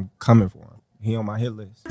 I'm coming for him. He on my hit list.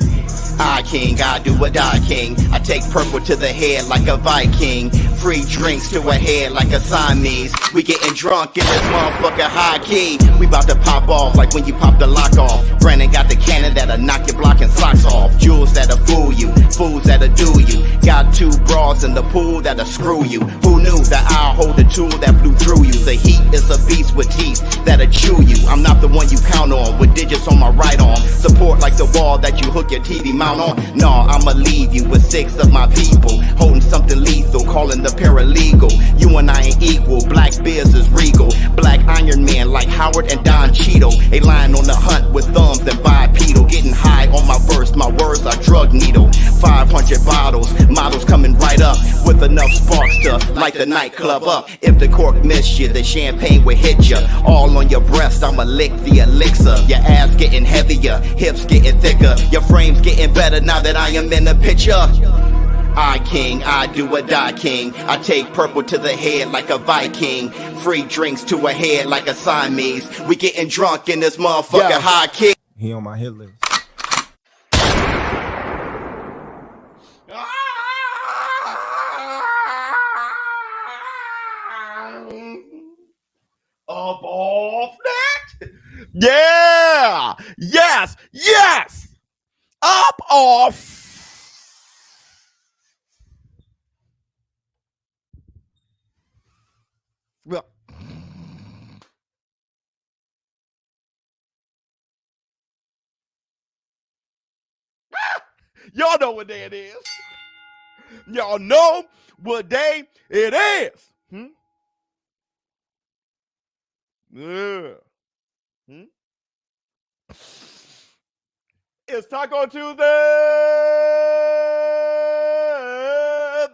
I king, I do what I king. I take purple to the head like a Viking. Free drinks to a head like a Siamese. We getting drunk in this motherfucker high key. We about to pop off like when you pop the lock off. Brandon got the cannon that'll knock your block and socks off. Jewels that'll fool you, fools that'll do you. Got two bras in the pool that'll screw you. Who knew that I'll hold the tool that blew through you? The heat is a beast with teeth that'll chew you. I'm not the one you count on with digits on my right arm. Support like the wall that you hook your TV mount on. No, I'ma leave you with 6 of my people, holding something lethal, calling the paralegal. You and I ain't equal, black beers is regal. Black Iron Man like Howard and Don Cheeto. A lion on the hunt with thumbs and bipedal. Getting high on my verse, my words are drug needle. 500 bottles, models coming right up with enough sparks to light the nightclub up. If the cork missed you, the champagne will hit you. All on your breast, I'ma lick the elixir. Your ass getting heavier, hips getting thicker. Your frame's getting better now that I am in the picture. I king, I do or die king. I take purple to the head like a Viking. Free drinks to a head like a Siamese. We getting drunk in this motherfucker high kick. He on my hit list. Up off that? Yeah! Yes! Yes! Up off. Well, y'all know what day it is. Y'all know what day it is. Yeah. It's Taco Tuesday,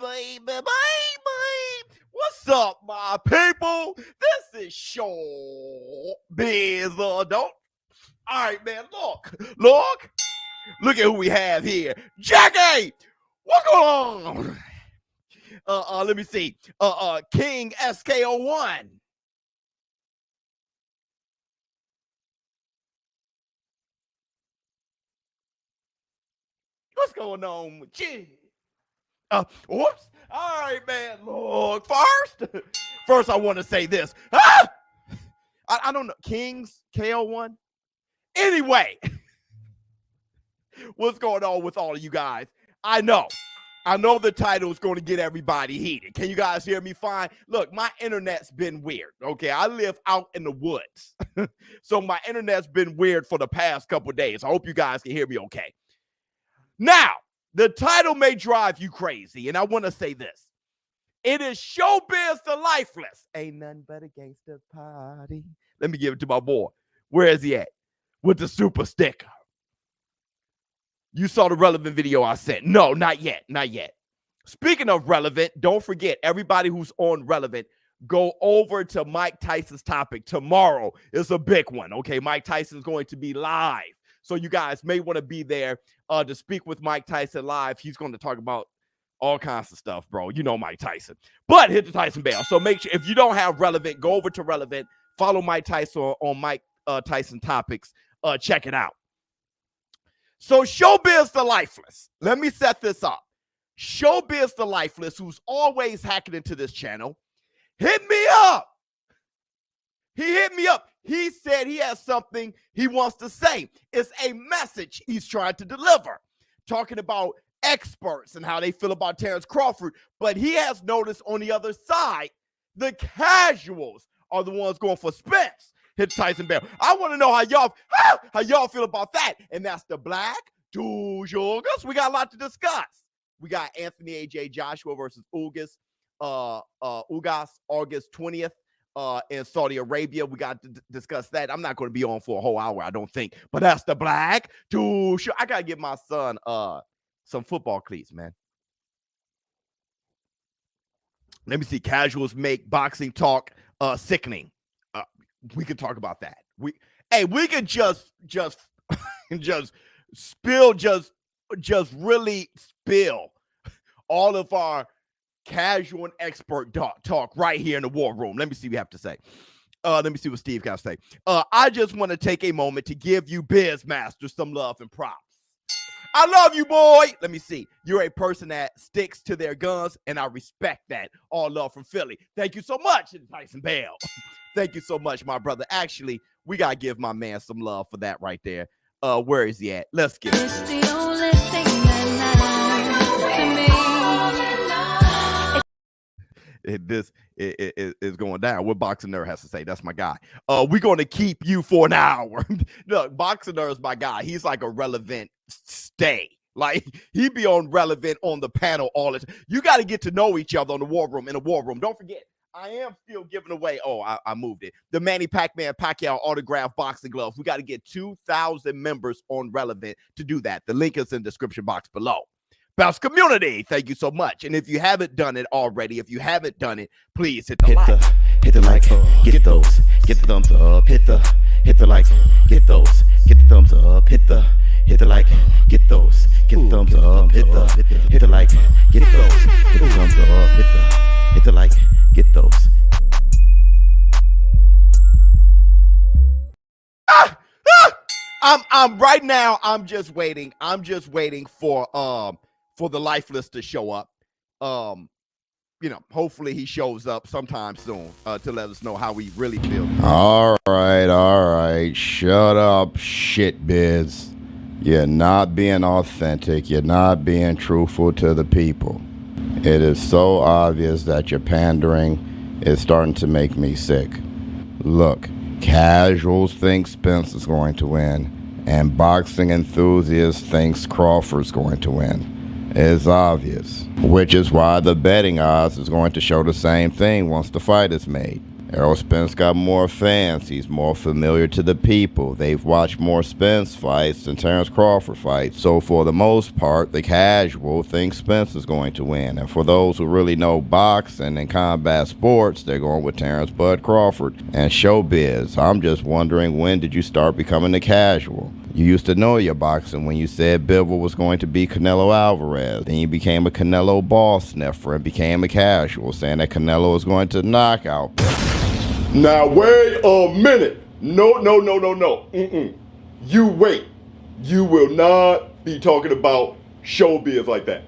baby, baby. What's up, my people? This is ShowBizz The Adult. All right, man, look at who we have here. Jackie, what's going on? Let me see. King SK01. What's going on with you? Whoops. All right, man. Look, first I want to say this. I don't know. Kings, KO1. Anyway, what's going on with all of you guys? I know the title is going to get everybody heated. Can you guys hear me fine? Look, my internet's been weird. Okay, I live out in the woods. So my internet's been weird for the past couple of days. I hope you guys can hear me okay. Now, the title may drive you crazy, and I want to say this. It is ShowBizz The Lifeless. Ain't nothing but a gangster party. Let me give it to my boy. Where is he at? With the super sticker. You saw the Relevnt video I sent. No, not yet. Not yet. Speaking of Relevnt, don't forget, everybody who's on Relevnt, go over to Mike Tyson's topic tomorrow. It's a big one, okay? Mike Tyson's going to be live. So you guys may want to be there to speak with Mike Tyson live. He's going to talk about all kinds of stuff, bro. You know Mike Tyson. But hit the Tyson bell. So make sure, if you don't have Relevnt, go over to Relevnt. Follow Mike Tyson on Mike Tyson Topics. Check it out. So ShowBizz The Lifeless. Let me set this up. ShowBizz The Lifeless, who's always hacking into this channel, hit me up. He hit me up. He said he has something he wants to say. It's a message he's trying to deliver, talking about experts and how they feel about Terrence Crawford. But he has noticed on the other side, the casuals are the ones going for Spence. Hit Tyson Bell. I want to know how y'all feel about that. And that's the Black Tuesdays. We got a lot to discuss. We got Anthony AJ Joshua versus Ugas August 20th. In Saudi Arabia. We got to discuss that. I'm not going to be on for a whole hour, I don't think. But that's the Black Tuesdays. I got to give my son some football cleats, man. Let me see. Casuals make boxing talk sickening. We could talk about that. We could just really spill all of our casual and expert talk right here in the war room. Let me see what you have to say. Let me see what Steve got to say. I just want to take a moment to give you Biz Master some love and props. I love you, boy. Let me see. You're a person that sticks to their guns, and I respect that. All love from Philly. Thank you so much, Tyson Bell. Thank you so much, my brother. Actually, we got to give my man some love for that right there. Where is he at? Let's get it. It's the only thing that matters to me. This is going down. What Boxing Nerd has to say. That's my guy. We're going to keep you for an hour. Look, Boxing Nerd is my guy. He's like a Relevant stay. Like, he be on Relevant on the panel all the time. You got to get to know each other on the war room, in the war room. Don't forget, I am still giving away. Oh, I moved it. The Manny Pacquiao autographed boxing gloves. We got to get 2,000 members on Relevant to do that. The link is in the description box below. Bounce community, thank you so much. And if you haven't done it already, please hit the like. Hit the like, get those, get the thumbs up, hit the like, get those, get the thumbs up, hit the like, get those, get the thumbs up, hit the like, get those, get the thumbs up, hit the like, get those. I'm right now. I'm just waiting for the lifeless to show up. Hopefully he shows up sometime soon to let us know how we really feel. All right. Shut up, shitbiz. You're not being authentic. You're not being truthful to the people. It is so obvious that your pandering is starting to make me sick. Look, casuals think Spence is going to win, and boxing enthusiasts thinks Crawford's going to win. It's obvious, which is why the betting odds is going to show the same thing once the fight is made. Errol Spence got more fans. He's more familiar to the people. They've watched more Spence fights than Terrence Crawford fights. So for the most part, the casual thinks Spence is going to win. And for those who really know boxing and combat sports, they're going with Terrence Bud Crawford. And ShowBizz, I'm just wondering, when did you start becoming the casual? You used to know your boxing when you said Bivol was going to be Canelo Alvarez. Then you became a Canelo ball sniffer and became a casual, saying that Canelo was going to knock out Bivol. Now wait a minute. No. You wait. You will not be talking about ShowBizz like that.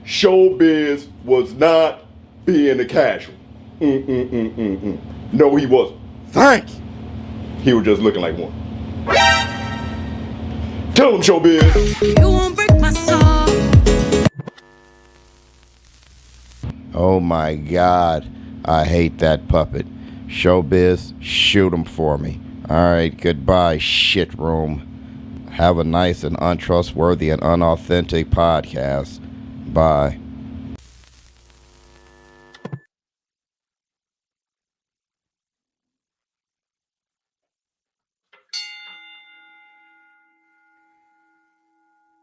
ShowBizz was not being a casual. No, he wasn't. Thank you. He was just looking like one. Tell him, ShowBizz. You won't break my soul. Oh my God, I hate that puppet. ShowBizz, shoot him for me. All right, goodbye, shit room. Have a nice and untrustworthy and unauthentic podcast. Bye.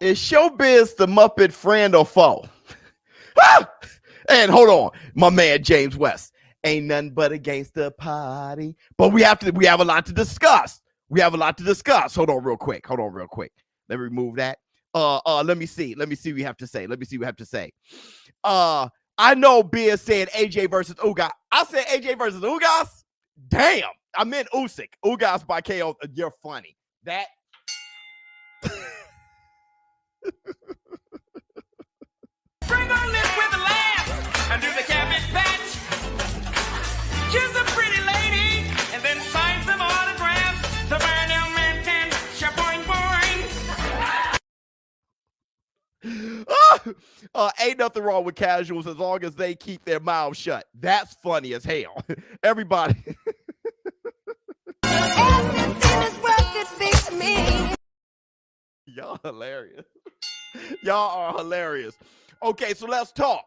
Is ShowBizz the Muppet friend or foe? And hold on, my man James West. Ain't nothing but against the party. But we have a lot to discuss. Hold on real quick. Let me remove that. Let me see what we have to say. I know Biz said AJ versus Ugas. I said AJ versus Ugas. Damn. I meant Usyk. Ugas by KO. You're funny. That Bring her lips with a laugh under the cabbage patch. Kiss a pretty lady and then sign some autographs. The Burnell Manton, shaboing boing. ain't nothing wrong with casuals as long as they keep their mouths shut. That's funny as hell. Everybody. Everything this world could fix me. Y'all hilarious. Y'all are hilarious. Okay, so let's talk.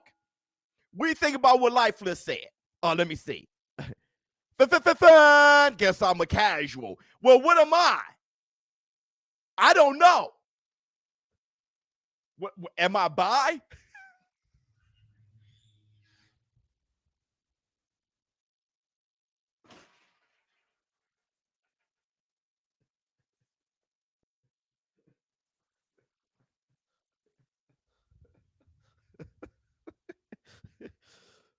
We think about what Lifeless said. Let me see. Guess I'm a casual. Well, what am I? I don't know. What am I bi?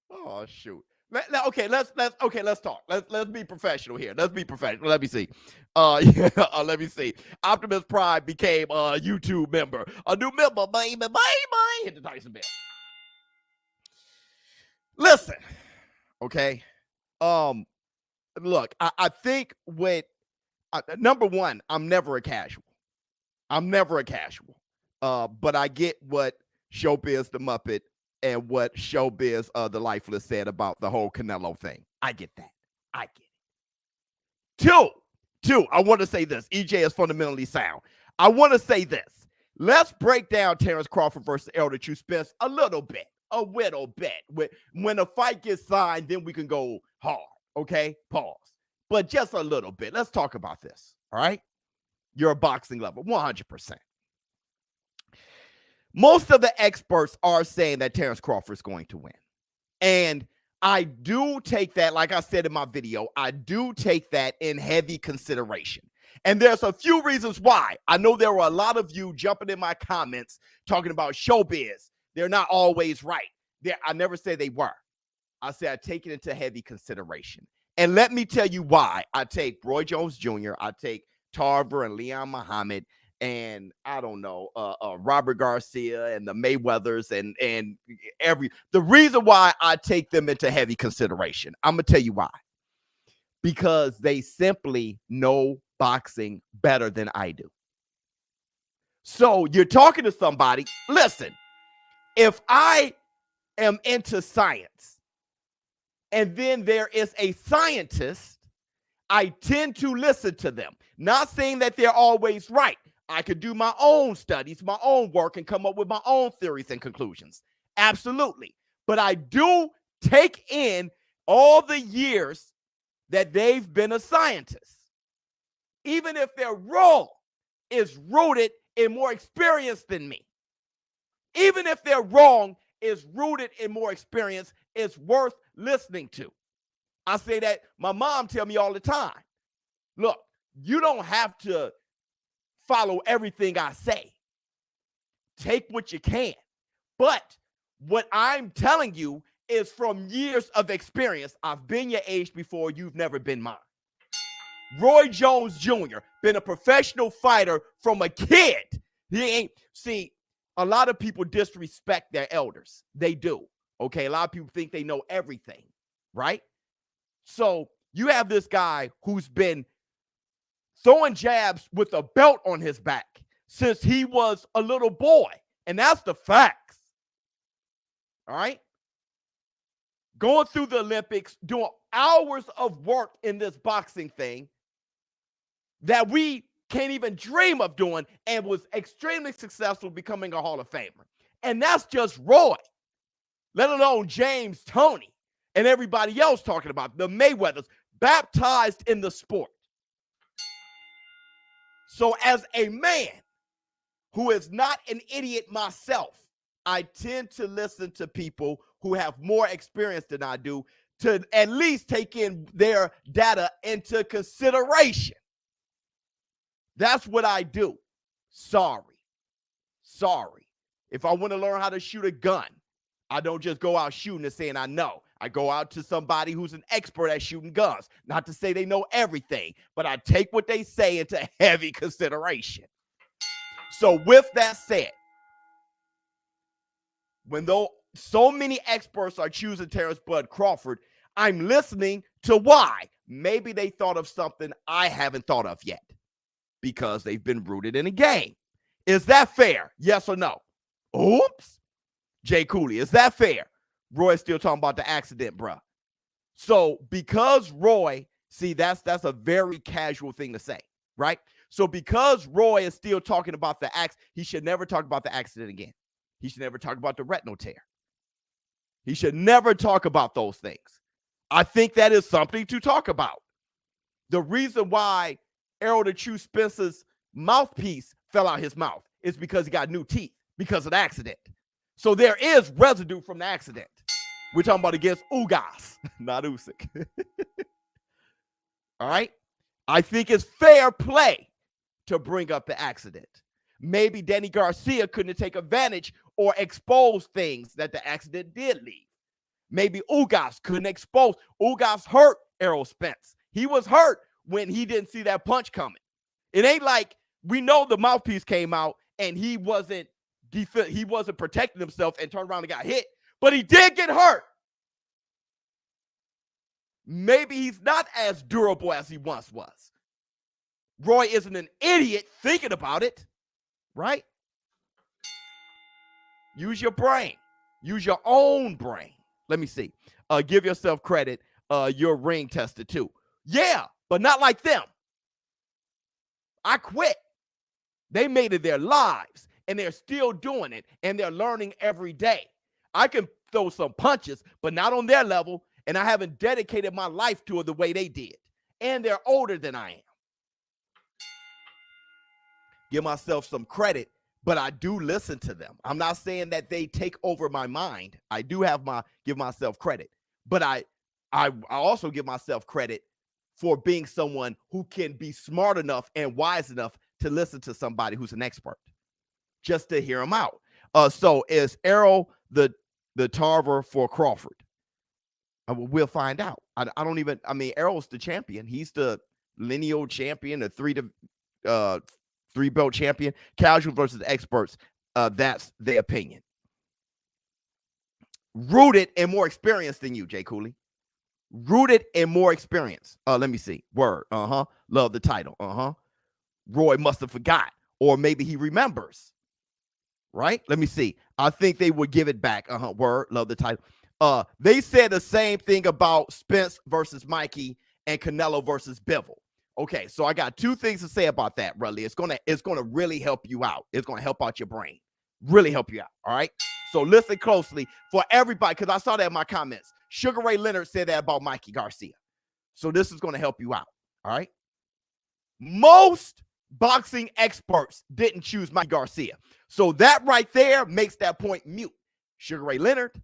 Oh, shoot. Let's talk. Let's be professional here. Let's be professional. Let me see. Let me see. Optimus Prime became a YouTube member. A new member, baby. Hit the Tyson bell. Listen, okay. Look, I think number one, I'm never a casual. But I get what ShowBizz the Muppet and what ShowBizz the Lifeless said about the whole Canelo thing. I get that. I get it. Two, I want to say this. EJ is fundamentally sound. I want to say this. Let's break down Terrence Crawford versus Elder True Spence a little bit. When a fight gets signed, then we can go hard. Okay? Pause. But just a little bit. Let's talk about this. All right? You're a boxing lover. 100%. Most of the experts are saying that Terrence Crawford is going to win. And I do take that, like I said in my video, I do take that in heavy consideration. And there's a few reasons why. I know there were a lot of you jumping in my comments talking about ShowBizz. They're not always right. I never said they were. I said I take it into heavy consideration. And let me tell you why. I take Roy Jones Jr., I take Tarver and Leon Muhammad, and I don't know, Robert Garcia and the Mayweathers and the reason why I take them into heavy consideration. I'm going to tell you why. Because they simply know boxing better than I do. So you're talking to somebody. Listen, if I am into science and then there is a scientist, I tend to listen to them. Not saying that they're always right. I could do my own studies, my own work, and come up with my own theories and conclusions. Absolutely. But I do take in all the years that they've been a scientist. Even if their role is rooted in more experience than me. Even if they're wrong, is rooted in more experience, it's worth listening to. I say that my mom tell me all the time. Look, you don't have to follow everything I say. Take what you can. But what I'm telling you is from years of experience. I've been your age before. You've never been mine. Roy Jones Jr. been a professional fighter from a kid. He ain't, see, a lot of people disrespect their elders. They do. Okay, a lot of people think they know everything, right? So you have this guy who's been throwing jabs with a belt on his back since he was a little boy. And that's the facts. All right? Going through the Olympics, doing hours of work in this boxing thing that we can't even dream of doing, and was extremely successful becoming a Hall of Famer. And that's just Roy, let alone James, Tony, and everybody else talking about the Mayweathers, baptized in the sport. So as a man who is not an idiot myself, I tend to listen to people who have more experience than I do to at least take in their data into consideration. That's what I do. Sorry. If I want to learn how to shoot a gun, I don't just go out shooting and saying I know. I go out to somebody who's an expert at shooting guns. Not to say they know everything, but I take what they say into heavy consideration. So with that said, when though so many experts are choosing Terrence Bud Crawford, I'm listening to why. Maybe they thought of something I haven't thought of yet because they've been rooted in a game. Is that fair? Yes or no? Oops. Jay Cooley, is that fair? Roy's still talking about the accident, bruh. So because Roy, see, that's a very casual thing to say, right? So because Roy is still talking about the accident, he should never talk about the accident again. He should never talk about the retinal tear. He should never talk about those things. I think that is something to talk about. The reason why Errol the True Spence's mouthpiece fell out his mouth is because he got new teeth because of the accident. So there is residue from the accident. We're talking about against Ugas, not Usyk. All right? I think it's fair play to bring up the accident. Maybe Danny Garcia couldn't take advantage or expose things that the accident did leave. Maybe Ugas couldn't expose. Ugas hurt Errol Spence. He was hurt when he didn't see that punch coming. It ain't like we know the mouthpiece came out and he wasn't protecting himself and turned around and got hit, but he did get hurt. Maybe he's not as durable as he once was. Roy isn't an idiot thinking about it, right? Use your brain. Use your own brain. Let me see. Give yourself credit. You're ring tested too. Yeah, but not like them. I quit. They made it their lives, and they're still doing it, and they're learning every day. I can throw some punches, but not on their level, and I haven't dedicated my life to it the way they did. And they're older than I am. Give myself some credit, but I do listen to them. I'm not saying that they take over my mind. I do give myself credit, but I also give myself credit for being someone who can be smart enough and wise enough to listen to somebody who's an expert, just to hear them out. So is Errol the Tarver for Crawford? We'll find out. I mean, Errol's the champion. He's the lineal champion, the three belt champion. Casual versus experts. That's their opinion. Rooted and more experienced than you, Jay Cooley. Rooted and more experience. Let me see. Word. Love the title. Roy must have forgot, or maybe he remembers. Right? Let me see. I think they would give it back. Word. Love the title. They said the same thing about Spence versus Mikey and Canelo versus Bivol. Okay, so I got two things to say about that, Rudley. It's gonna really help you out. It's gonna help out your brain. Really help you out. All right. So listen closely for everybody, because I saw that in my comments. Sugar Ray Leonard said that about Mikey Garcia. So this is gonna help you out. All right. Most boxing experts didn't choose Mikey Garcia. So that right there makes that point mute. Sugar Ray Leonard,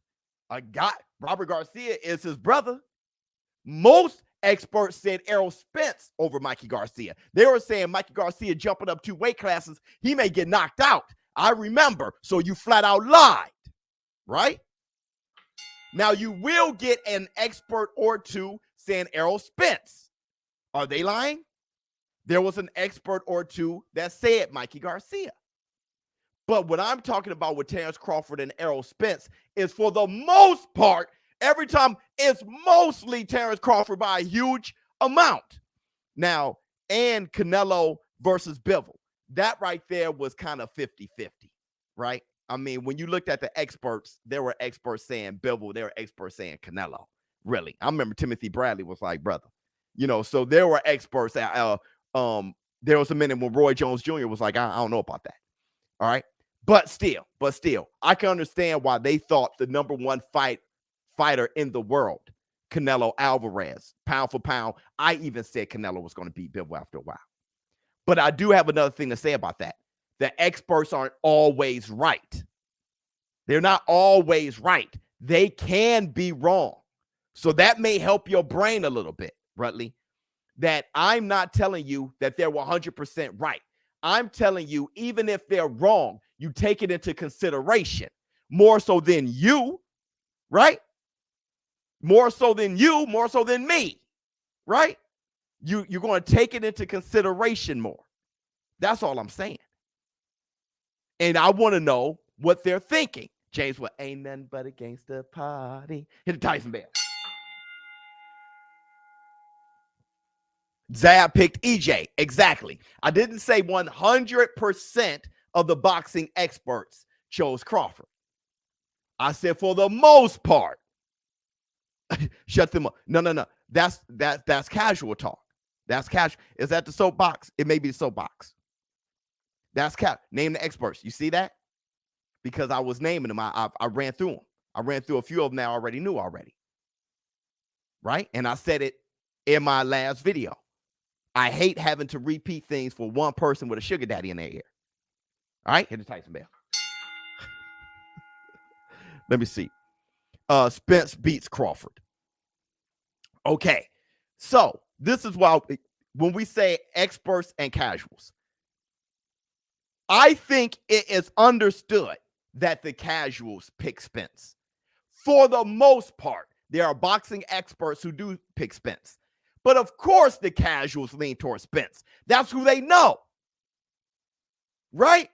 Robert Garcia is his brother. Most experts said Errol Spence over Mikey Garcia. They were saying Mikey Garcia jumping up 2 weight classes, he may get knocked out. I remember. So you flat out lied, right? Now you will get an expert or two saying Errol Spence. Are they lying? There was an expert or two that said Mikey Garcia. But what I'm talking about with Terrence Crawford and Errol Spence is, for the most part, every time it's mostly Terrence Crawford by a huge amount. Now, and Canelo versus Bivol, that right there was kind of 50-50, right? I mean, when you looked at the experts, there were experts saying Bivol, there were experts saying Canelo. Really, I remember Timothy Bradley was like, brother, so there were experts. There was a minute when Roy Jones Jr. was like, I don't know about that. All right. But still, I can understand why they thought the number one fighter in the world, Canelo Alvarez, pound for pound. I even said Canelo was going to beat Bivol after a while. But I do have another thing to say about that. The experts aren't always right. They're not always right. They can be wrong. So that may help your brain a little bit, Rutley, that I'm not telling you that they're 100% right. I'm telling you, even if they're wrong, you take it into consideration more so than you, right? More so than you, more so than me, right? You're going to take it into consideration more. That's all I'm saying. And I want to know what they're thinking. James, well, ain't nothing but a gangster party. Hit the Tyson bell. Zab picked EJ. Exactly. I didn't say 100% of the boxing experts chose Crawford. I said for the most part. Shut them up. No. That's casual talk. That's casual. Is that the soapbox? It may be the soapbox. That's name the experts. You see that? Because I was naming them. I ran through them. I ran through a few of them that I already knew already. Right? And I said it in my last video. I hate having to repeat things for one person with a sugar daddy in their ear. All right? Hit the Tyson bell. Let me see. Spence beats Crawford. Okay. So this is why when we say experts and casuals, I think it is understood that the casuals pick Spence For the most part, there are boxing experts who do pick Spence. But of course, the casuals lean towards Spence. That's who they know. Right?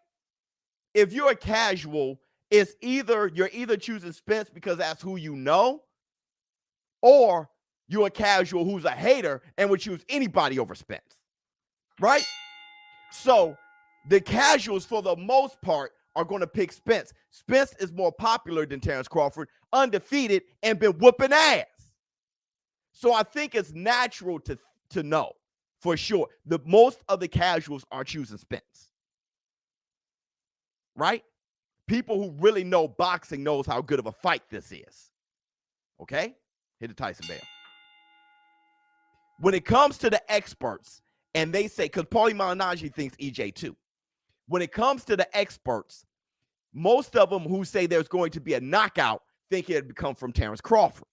If you're a casual, you're either choosing Spence because that's who you know, or you're a casual who's a hater and would choose anybody over Spence. Right? So the casuals, for the most part, are going to pick Spence. Spence is more popular than Terrence Crawford, undefeated, and been whooping ass. So I think it's natural to know for sure. Most of the casuals are choosing Spence. Right? People who really know boxing knows how good of a fight this is. Okay? Hit the Tyson bell. When it comes to the experts, and they say, because Paulie Malignaggi thinks EJ too. When it comes to the experts, most of them who say there's going to be a knockout think it'd come from Terrence Crawford.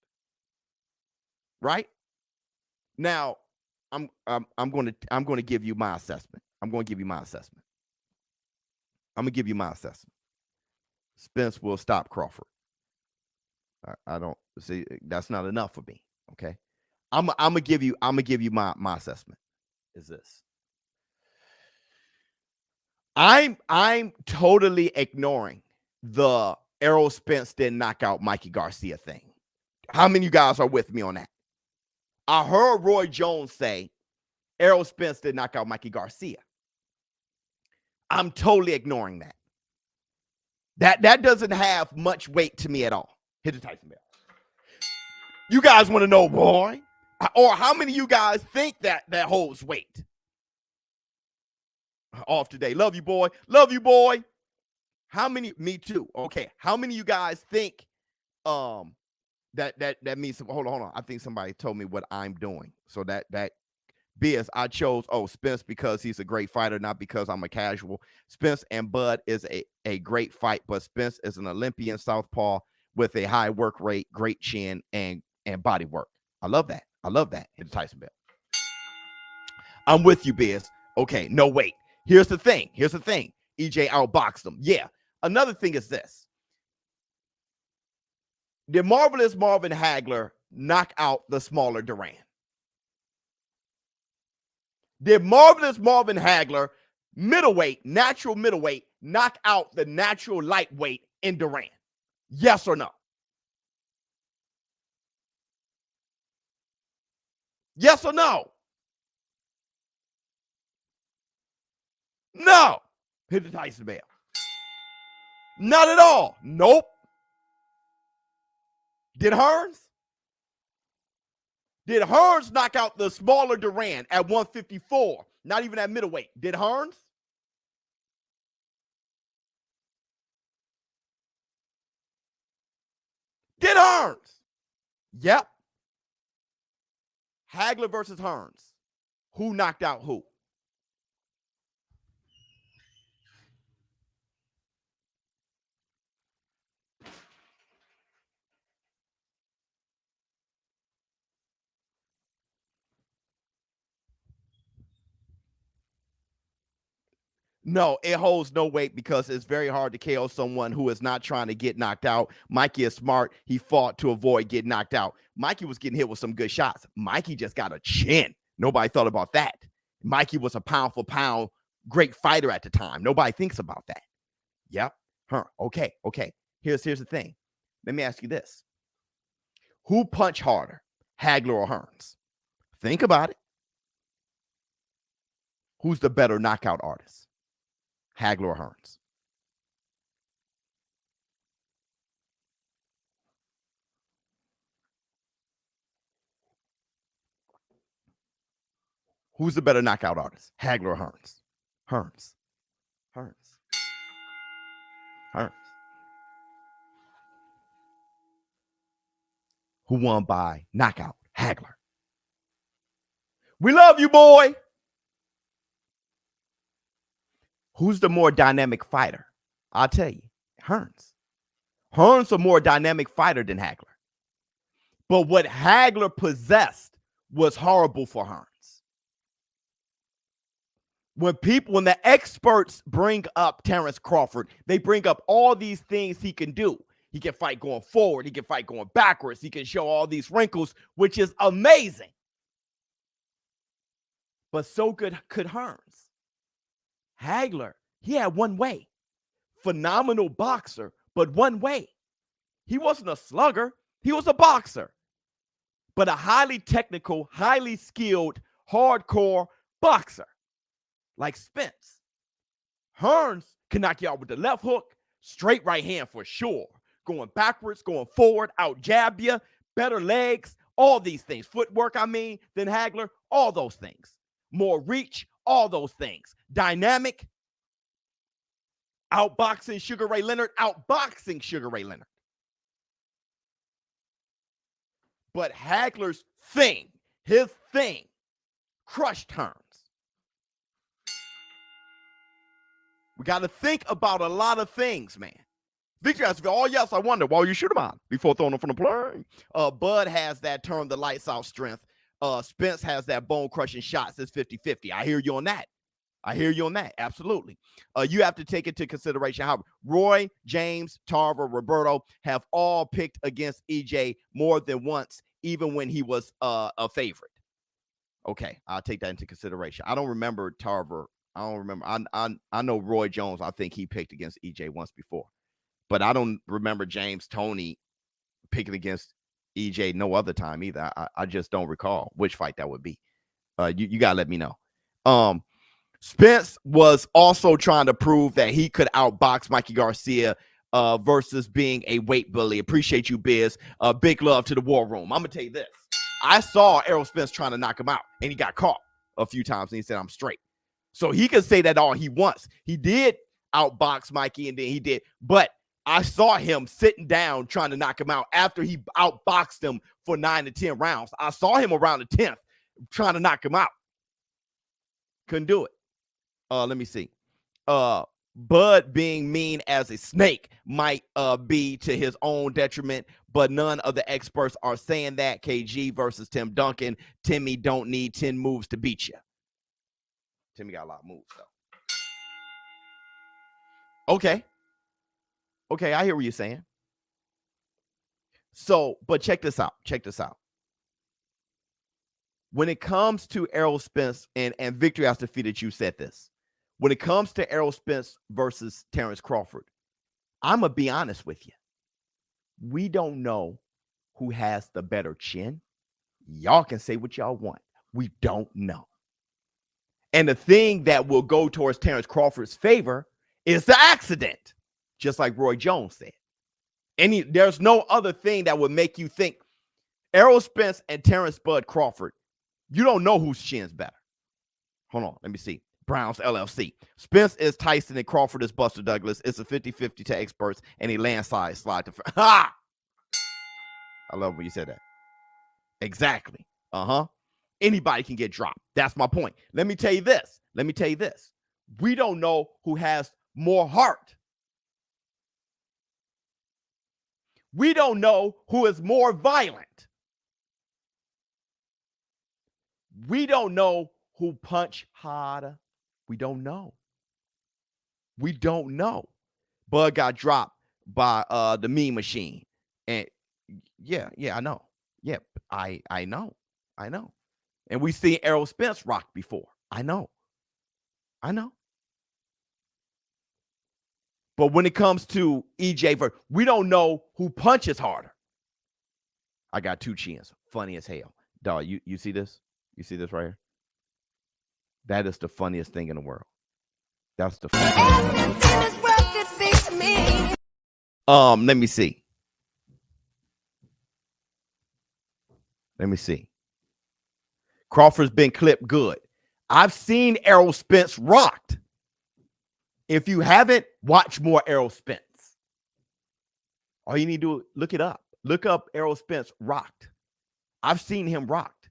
Right? Now, I'm going to give you my assessment. I'm going to give you my assessment. Spence will stop Crawford. I don't see, that's not enough for me. Okay. I'm gonna give you my assessment. Is this. I'm totally ignoring the Errol Spence didn't knock out Mikey Garcia thing. How many of you guys are with me on that? I heard Roy Jones say Errol Spence did knock out Mikey Garcia. I'm totally ignoring that. That doesn't have much weight to me at all. Hit the Tyson bell. You guys want to know, boy? Or how many of you guys think that holds weight? Off today. Love you, boy. Love you, boy. How many? Me too. Okay. How many of you guys think that means hold on. I think somebody told me what I'm doing. So that BS, I chose Spence because he's a great fighter, not because I'm a casual. Spence and Bud is a great fight, but Spence is an Olympian southpaw with a high work rate, great chin, and body work. I love that. Hit the Tyson bell. I'm with you, Biz. Okay, no, wait. Here's the thing. EJ outboxed him. Yeah. Another thing is this. Did Marvelous Marvin Hagler knock out the smaller Duran? Did Marvelous Marvin Hagler, natural middleweight, knock out the natural lightweight in Duran? Yes or no? Yes or no? No. Hit the Tyson bell. Not at all. Nope. Did Hearns? Did Hearns knock out the smaller Duran at 154? Not even at middleweight. Did Hearns? Did Hearns? Yep. Hagler versus Hearns. Who knocked out who? No, it holds no weight because it's very hard to KO someone who is not trying to get knocked out. Mikey is smart. He fought to avoid getting knocked out. Mikey was getting hit with some good shots. Mikey just got a chin. Nobody thought about that. Mikey was a pound for pound great fighter at the time. Nobody thinks about that. Yep. Okay. Here's the thing. Let me ask you this. Who punched harder, Hagler or Hearns? Think about it. Who's the better knockout artist? Hagler or Hearns? Who's the better knockout artist? Hagler or Hearns? Hearns. Who won by knockout? Hagler. We love you, boy. Who's the more dynamic fighter? I'll tell you, Hearns. Hearns a more dynamic fighter than Hagler. But what Hagler possessed was horrible for Hearns. When the experts bring up Terrence Crawford, they bring up all these things he can do. He can fight going forward. He can fight going backwards. He can show all these wrinkles, which is amazing. But so could Hearns. Hagler, he had one way. Phenomenal boxer, but one way. He wasn't a slugger. He was a boxer. But a highly technical, highly skilled, hardcore boxer like Spence. Hearns can knock you out with the left hook, straight right hand for sure. Going backwards, going forward, out jab you, better legs, all these things. Footwork, than Hagler, all those things. More reach, all those things. Dynamic, outboxing Sugar Ray Leonard, outboxing Sugar Ray Leonard. But Hagler's thing, his thing, crushed Hearns. We got to think about a lot of things, man. Victor has to go, oh, yes, I wonder. Well, you shoot him on before throwing him from the plane. Bud has that turn the lights out strength. Spence has that bone-crushing shots. It's 50-50. I hear you on that. Absolutely. You have to take into consideration how Roy, James, Tarver, Roberto have all picked against EJ more than once, even when he was a favorite. Okay, I'll take that into consideration. I don't remember Tarver. I don't remember. I know Roy Jones. I think he picked against EJ once before. But I don't remember James Toney picking against EJ no other time either. I just don't recall which fight that would be. You got to let me know. Spence was also trying to prove that he could outbox Mikey Garcia versus being a weight bully. Appreciate you, Biz. Big love to the war room. I'm going to tell you this. I saw Errol Spence trying to knock him out, and he got caught a few times, and he said, I'm straight. So he can say that all he wants. He did outbox Mikey, and then he did. But I saw him sitting down trying to knock him out after he outboxed him for 9 to 10 rounds. I saw him around the 10th trying to knock him out. Couldn't do it. Let me see. Bud being mean as a snake might be to his own detriment, but none of the experts are saying that. KG versus Tim Duncan. Timmy don't need 10 moves to beat you. Timmy got a lot of moves, though. Okay, I hear what you're saying. So, but check this out. When it comes to Errol Spence, and Victory has defeated you said this. When it comes to Errol Spence versus Terrence Crawford, I'm going to be honest with you. We don't know who has the better chin. Y'all can say what y'all want. We don't know. And the thing that will go towards Terrence Crawford's favor is the accident, just like Roy Jones said. There's no other thing that would make you think Errol Spence and Terrence Bud Crawford, you don't know whose chin's better. Hold on, let me see. Browns LLC. Spence is Tyson and Crawford is Buster Douglas. It's a 50-50 to experts and a landslide slide to ha! I love when you said that. Exactly. Anybody can get dropped. That's my point. Let me tell you this. We don't know who has more heart. We don't know who is more violent. We don't know who punch harder. We don't know. Bud got dropped by the meme machine. And yeah, I know. Yeah, I know. And we've seen Errol Spence rock before. I know. But when it comes to EJ, we don't know who punches harder. I got 2 chins. Funny as hell. Dog, you see this? You see this right here? That is the funniest thing in the world. That's the funniest. Let me see. Crawford's been clipped good. I've seen Errol Spence rocked. If you haven't, watch more Errol Spence. All you need to do, look it up. Look up Errol Spence rocked. I've seen him rocked.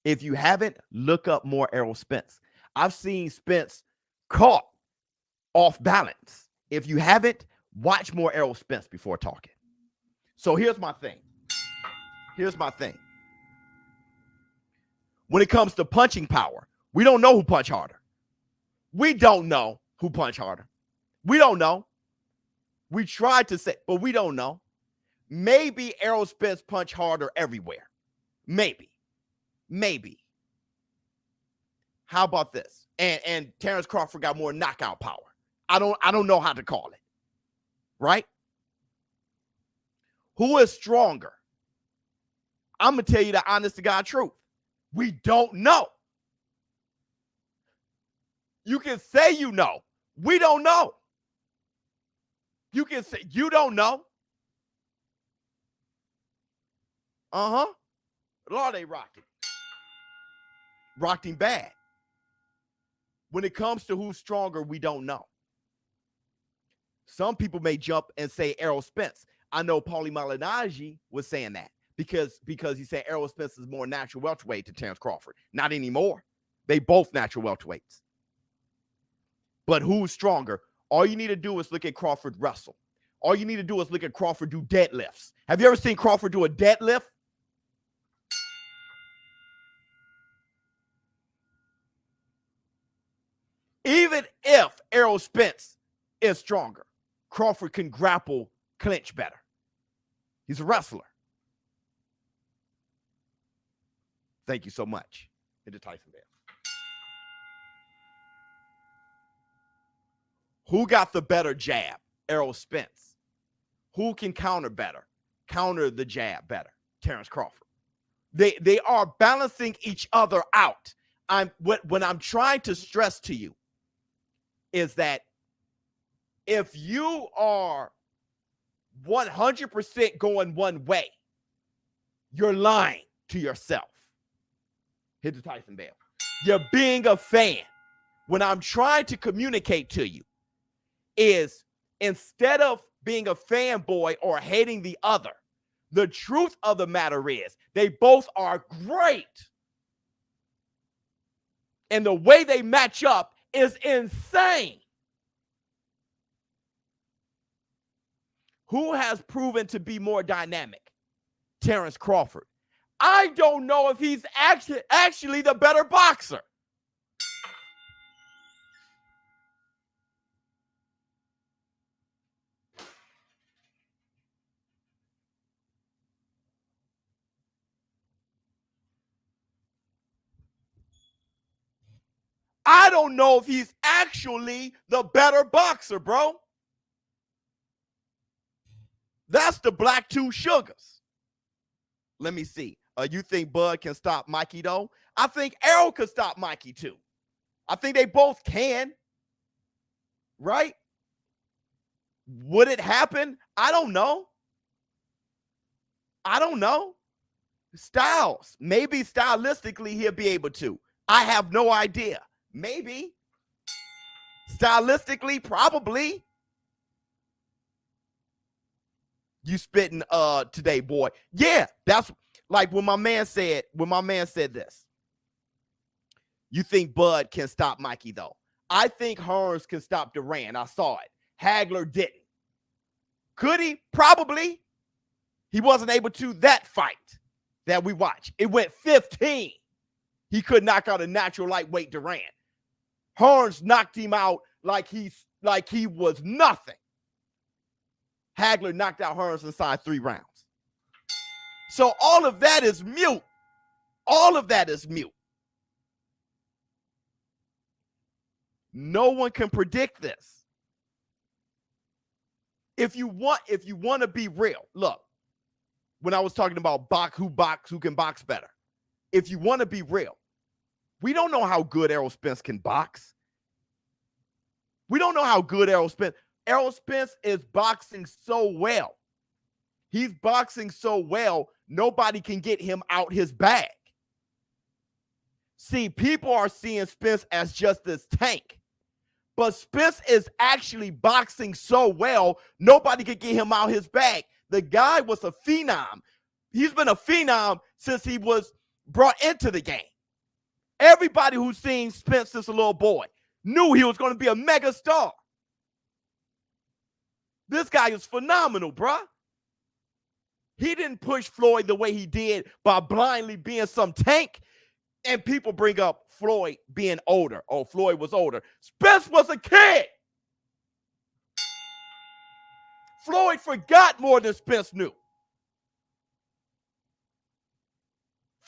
If you haven't, look up more Errol Spence. I've seen Spence caught off balance. If you haven't, watch more Errol Spence before talking. So here's my thing. When it comes to punching power, we don't know who punch harder. We don't know. We tried to say, but we don't know. Maybe Errol Spence punch harder everywhere. Maybe. How about this? And Terrence Crawford got more knockout power. I don't know how to call it. Right? Who is stronger? I'm gonna tell you the honest to God truth. We don't know. You can say you know. We don't know. You can say you don't know. Lord, they rocked it. Rocked him bad. When it comes to who's stronger, we don't know. Some people may jump and say Errol Spence. I know Paulie Malignaggi was saying that because he said Errol Spence is more natural welterweight to Terrence Crawford. Not anymore. They both natural welterweights. But who's stronger? All you need to do is look at Crawford wrestle. All you need to do is look at Crawford do deadlifts. Have you ever seen Crawford do a deadlift? Even if Errol Spence is stronger, Crawford can grapple, clinch better. He's a wrestler. Thank you so much. Into Tyson Bell. Who got the better jab? Errol Spence. Who can counter better? Counter the jab better? Terrence Crawford. They are balancing each other out. When I'm trying to stress to you is that if you are 100% going one way, you're lying to yourself. Hit the Tyson Bell. You're being a fan. When I'm trying to communicate to you is instead of being a fanboy or hating the other, the truth of the matter is they both are great. And the way they match up is insane. Who has proven to be more dynamic? Terrence Crawford. I don't know if he's actually the better boxer. I don't know if he's actually the better boxer, bro. That's the black two sugars. Let me see. You think Bud can stop Mikey, though? I think Errol could stop Mikey, too. I think they both can. Right? Would it happen? I don't know. Styles. Maybe stylistically he'll be able to. I have no idea. Maybe. Stylistically, probably. You spitting today, boy. Yeah, that's like when my man said this. You think Bud can stop Mikey, though? I think Hearns can stop Duran. I saw it. Hagler didn't. Could he? Probably. He wasn't able to that fight that we watched. It went 15. He could knock out a natural lightweight Duran. Hearns knocked him out like he was nothing. Hagler knocked out Hearns inside 3 rounds. So all of that is mute. All of that is mute. No one can predict this. If you want to be real, look, when I was talking about who can box better, if you want to be real, we don't know how good Errol Spence can box. We don't know how good Errol Spence is boxing so well. He's boxing so well, nobody can get him out his bag. See, people are seeing Spence as just this tank. But Spence is actually boxing so well, nobody could get him out his bag. The guy was a phenom. He's been a phenom since he was brought into the game. Everybody who's seen Spence since a little boy knew he was going to be a mega star. This guy is phenomenal, bruh. He didn't push Floyd the way he did by blindly being some tank. And people bring up Floyd being older. Oh, Floyd was older. Spence was a kid. Floyd forgot more than Spence knew.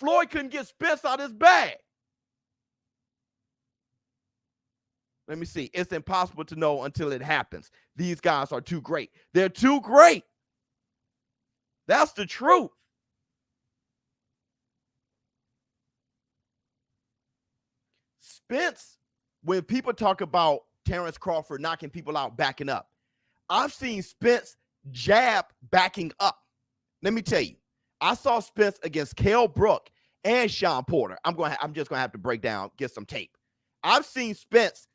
Floyd couldn't get Spence out of his bag. Let me see. It's impossible to know until it happens. These guys are too great. They're too great. That's the truth. Spence, when people talk about Terrence Crawford knocking people out, backing up, I've seen Spence jab backing up. Let me tell you, I saw Spence against Kell Brook and Sean Porter. I'm just gonna have to break down, get some tape. I've seen Spence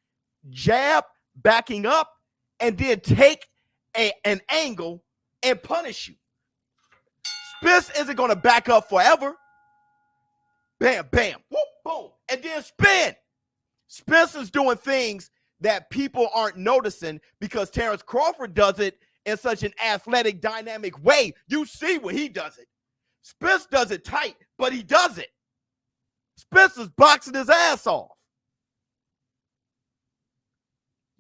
jab backing up and then take an angle and punish you. Spence isn't gonna back up forever. Bam, bam, whoop, boom, and then spin. Spence is doing things that people aren't noticing because Terrence Crawford does it in such an athletic, dynamic way. You see when he does it. Spence does it tight, but he does it. Spence is boxing his ass off.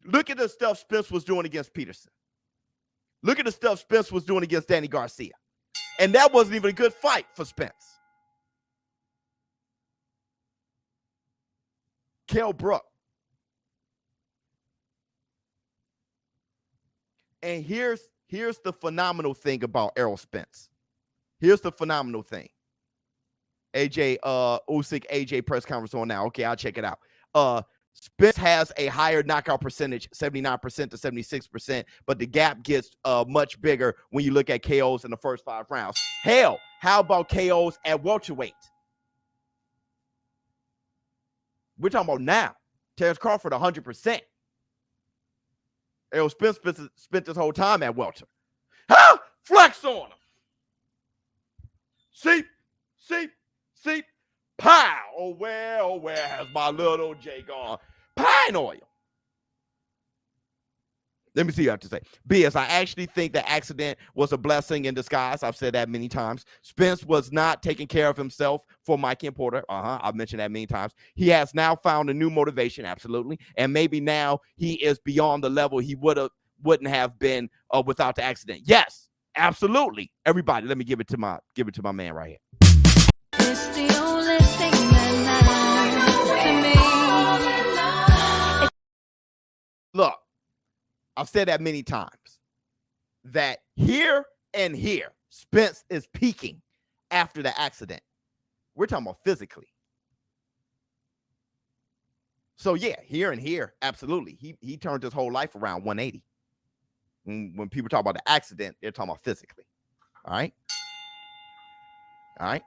Look at the stuff Spence was doing against Peterson. Look at the stuff Spence was doing against Danny Garcia. And that wasn't even a good fight for Spence. Kell Brook. And here's the phenomenal thing about Errol Spence. Here's the phenomenal thing. Usyk AJ press conference on now. Okay, I'll check it out. Spence has a higher knockout percentage, 79% to 76%, but the gap gets much bigger when you look at KOs in the first 5 rounds. Hell, how about KOs at welterweight? We're talking about now. Terrence Crawford, 100%. Errol Spence spent this whole time at welter. Huh? Flex on him. See, pow. Oh, where has my little J gone? Pine oil. Let me see what you have to say. BS, I actually think the accident was a blessing in disguise. I've said that many times. Spence was not taking care of himself for Mikey and Porter. I've mentioned that many times. He has now found a new motivation, absolutely. And maybe now he is beyond the level he wouldn't have been without the accident. Yes, absolutely. Everybody, let me give it to my man right here. It's the only thing that matters to me. Look, I've said that many times, that here and here, Spence is peaking after the accident. We're talking about physically. So yeah, here and here, absolutely. He turned his whole life around 180. When people talk about the accident, they're talking about physically. All right? All right?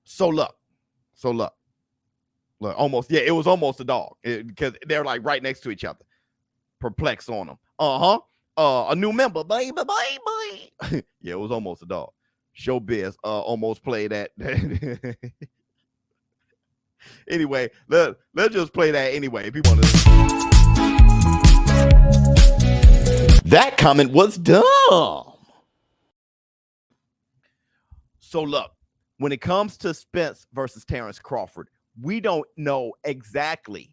So look. Look, almost, yeah, it was almost a dog because they're like right next to each other. Perplex on them. A new member, baby. Yeah, it was almost a dog. ShowBizz almost played that. Anyway, let's just play that anyway. If you want to. That comment was dumb. So look, when it comes to Spence versus Terrence Crawford, we don't know exactly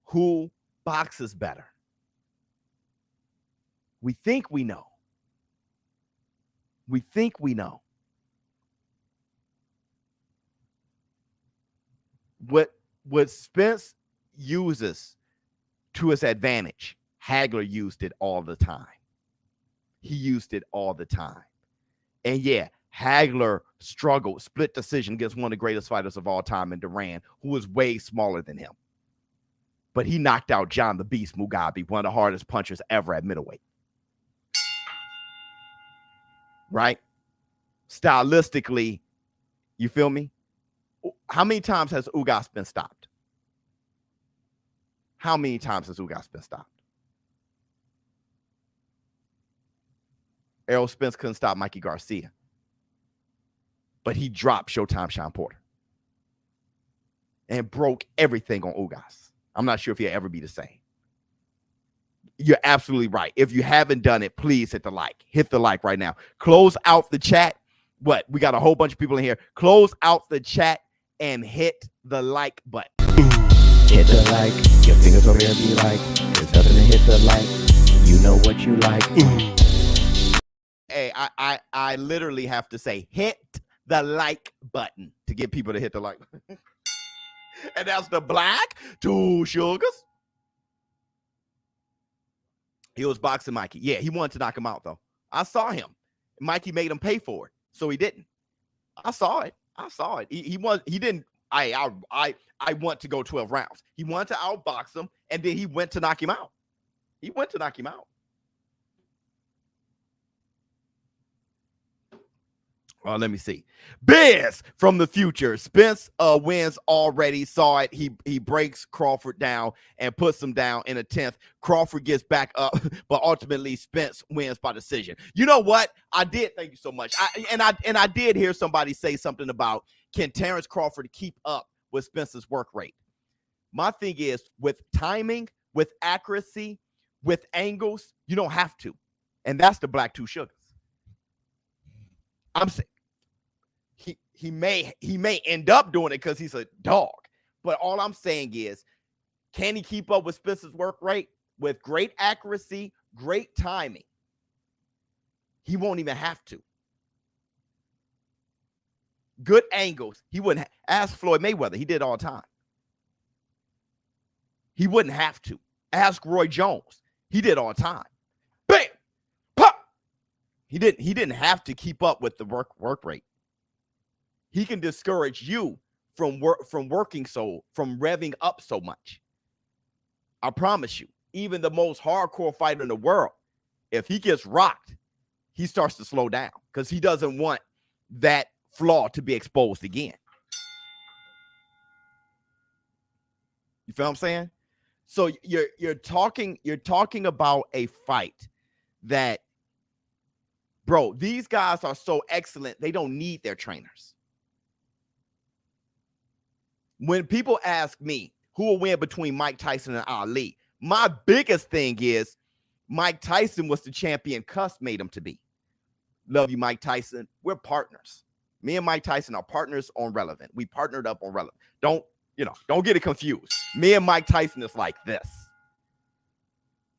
who boxes better. We think we know. What Spence uses to his advantage, Hagler used it all the time. He used it all the time. And yeah, Hagler struggled, split decision against one of the greatest fighters of all time in Duran, who was way smaller than him. But he knocked out John the Beast Mugabe, one of the hardest punchers ever at middleweight. Right? Stylistically, you feel me? How many times has Ugas been stopped? How many times has Ugas been stopped? Errol Spence couldn't stop Mikey Garcia. But he dropped Showtime Sean Porter and broke everything on Ugas. I'm not sure if he'll ever be the same. You're absolutely right. If you haven't done it, please hit the like. Hit the like right now. Close out the chat. What? We got a whole bunch of people in here. Close out the chat and hit the like button. Hit the like. Your fingers over here be like, there's nothing to hit the like. You know what you like. Hey, I literally have to say hit the like button to get people to hit the like. And that's the Black Two Sugars. He was boxing Mikey. Yeah, he wanted to knock him out though. I saw him. Mikey made him pay for it, so he didn't. I saw it. He didn't. I want to go 12 rounds. He wanted to outbox him, and then he went to knock him out. Let me see. Biz from the future. Spence wins already. Saw it. He breaks Crawford down and puts him down in a 10th. Crawford gets back up, but ultimately Spence wins by decision. You know what? I did. Thank you so much. I did hear somebody say something about, can Terrence Crawford keep up with Spence's work rate? My thing is, with timing, with accuracy, with angles, you don't have to. And that's the Black Two Sugars. I'm saying he may end up doing it because he's a dog. But all I'm saying is, can he keep up with Spence's work rate with great accuracy, great timing? He won't even have to. Good angles. He wouldn't ask Floyd Mayweather. He did all the time. He wouldn't have to. Ask Roy Jones. He did all the time. Bam! Pop! He didn't have to keep up with the work rate. He can discourage you from revving up so much. I promise you, even the most hardcore fighter in the world, if he gets rocked, he starts to slow down because he doesn't want that flaw to be exposed again. You feel what I'm saying? So you're talking about a fight that, bro, these guys are so excellent, they don't need their trainers. When people ask me who will win between Mike Tyson and Ali, my biggest thing is Mike Tyson was the champion Cuss made him to be. Love you, Mike Tyson. We're partners. Me and Mike Tyson are partners on Relevnt. We partnered up on Relevnt. Don't get it confused. Me and Mike Tyson is like this.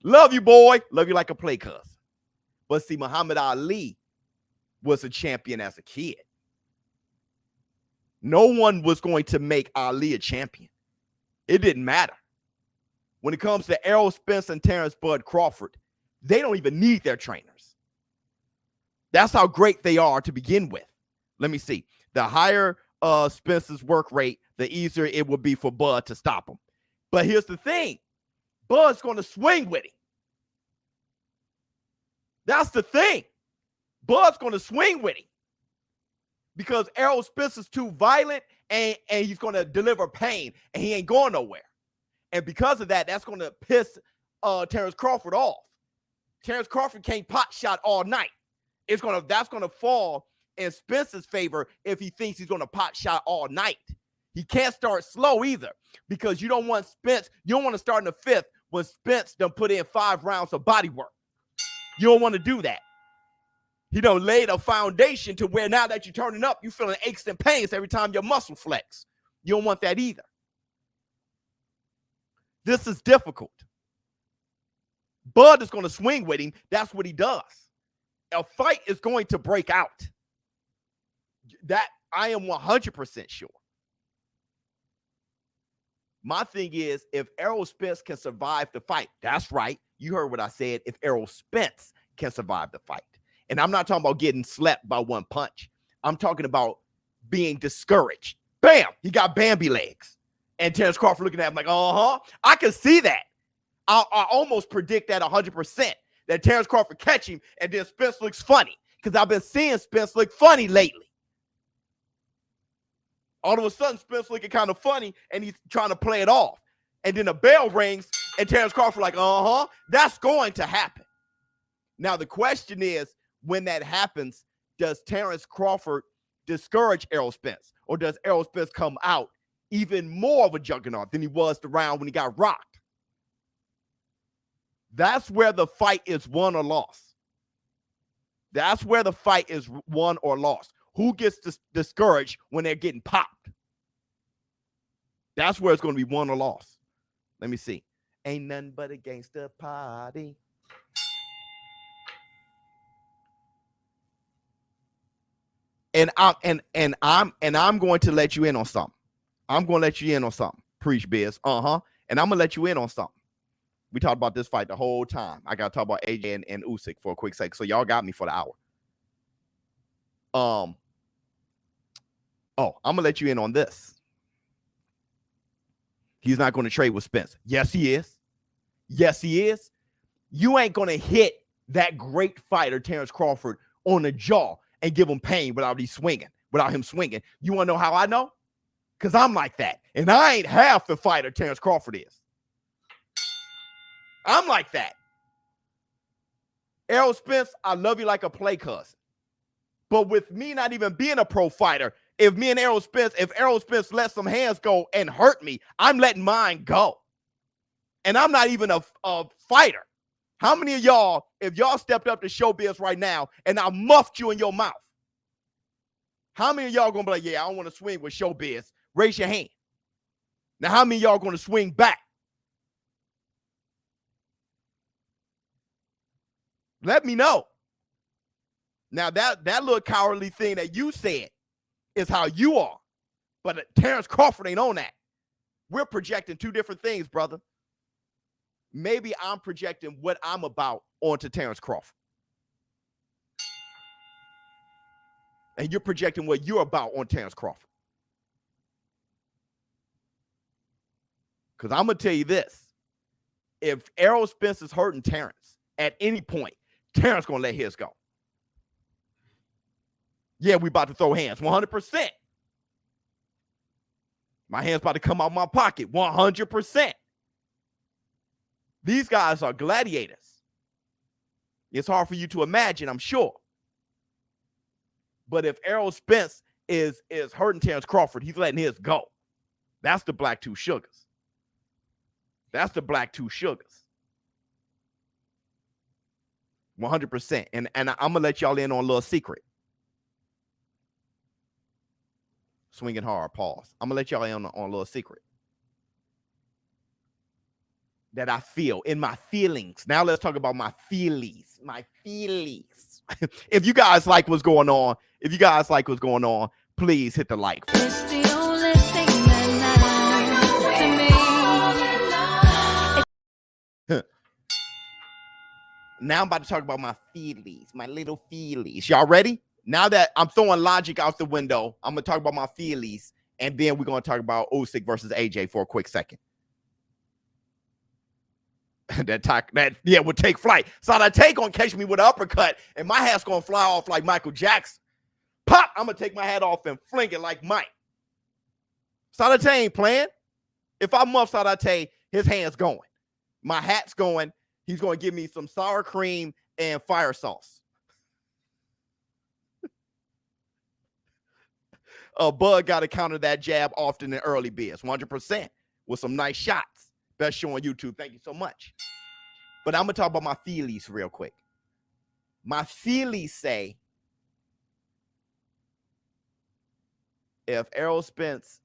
Love you, boy. Love you like a play cousin. But see, Muhammad Ali was a champion as a kid. No one was going to make Ali a champion. It didn't matter. When it comes to Errol Spence and Terrence Bud Crawford, they don't even need their trainers. That's how great they are to begin with. Let me see. The higher Spence's work rate, the easier it would be for Bud to stop him. But here's the thing. Bud's going to swing with him. That's the thing. Bud's going to swing with him. Because Errol Spence is too violent and he's going to deliver pain and he ain't going nowhere. And because of that, that's going to piss Terrence Crawford off. Terrence Crawford can't pot shot all night. That's going to fall in Spence's favor if he thinks he's going to pot shot all night. He can't start slow either because you don't want to start in the 5th when Spence done put in 5 rounds of body work. You don't want to do that. He done laid a foundation to where now that you're turning up, you're feeling aches and pains every time your muscle flex. You don't want that either. This is difficult. Bud is going to swing with him. That's what he does. A fight is going to break out. That I am 100% sure. My thing is, if Errol Spence can survive the fight, that's right. You heard what I said. If Errol Spence can survive the fight. And I'm not talking about getting slept by one punch. I'm talking about being discouraged. Bam! He got Bambi legs. And Terrence Crawford looking at him like, I can see that. I almost predict that 100%. That Terrence Crawford catch him and then Spence looks funny. Because I've been seeing Spence look funny lately. All of a sudden, Spence looking kind of funny and he's trying to play it off. And then a bell rings and Terrence Crawford like, that's going to happen. Now, the question is, when that happens, does Terrence Crawford discourage Errol Spence? Or does Errol Spence come out even more of a juggernaut than he was the round when he got rocked? That's where the fight is won or lost. That's where the fight is won or lost. Who gets discouraged when they're getting popped? That's where it's going to be won or lost. Let me see. Ain't nothing but a gangster party. And I'm going to let you in on something. I'm going to let you in on something. Preach, Biz. And I'm going to let you in on something. We talked about this fight the whole time. I got to talk about AJ and Usyk for a quick sec. So y'all got me for the hour. I'm going to let you in on this. He's not going to trade with Spence. Yes, he is. Yes, he is. You ain't going to hit that great fighter, Terrence Crawford, on the jaw and give him pain without him swinging. You want to know how I know? Because I'm like that. And I ain't half the fighter Terrence Crawford is. I'm like that. Errol Spence, I love you like a play cousin. But with me not even being a pro fighter, if Errol Spence lets some hands go and hurt me, I'm letting mine go. And I'm not even a fighter. How many of y'all, if y'all stepped up to ShowBizz right now and I muffed you in your mouth, how many of y'all gonna be like, yeah, I don't want to swing with ShowBizz? Raise your hand. Now, how many of y'all gonna swing back? Let me know. Now, that little cowardly thing that you said is how you are. But Terrence Crawford ain't on that. We're projecting two different things, brother. Maybe I'm projecting what I'm about onto Terrence Crawford. And you're projecting what you're about on Terrence Crawford. Because I'm going to tell you this. If Errol Spence is hurting Terrence at any point, Terrence going to let his go. Yeah, we about to throw hands, 100%. My hand's about to come out my pocket, 100%. These guys are gladiators. It's hard for you to imagine, I'm sure. But if Errol Spence is hurting Terrence Crawford, he's letting his go. That's the black two sugars. That's the black two sugars. 100%. And I'm going to let y'all in on a little secret. Swinging hard, pause. I'm going to let y'all in on a little secret that I feel in my feelings. Now let's talk about my feelings. My feelings. If you guys like what's going on, please hit the like. It's the only thing that matters to me. Now I'm about to talk about my feelings, my little feelings. Y'all ready? Now that I'm throwing logic out the window, I'm going to talk about my feelings, and then we're going to talk about Usyk versus AJ for a quick second. that would take flight. So that take gonna catch me with an uppercut, and my hat's gonna fly off like Michael Jackson. Pop! I'm gonna take my hat off and fling it like Mike. Sadate ain't playing. If I muff Sadate, his hand's going. My hat's going. He's gonna give me some sour cream and fire sauce. Bud got to counter that jab often in early Biz, 100%, with some nice shots. Best show on YouTube. Thank you so much. But I'm going to talk about my feelies real quick. My feelies say if Errol Spence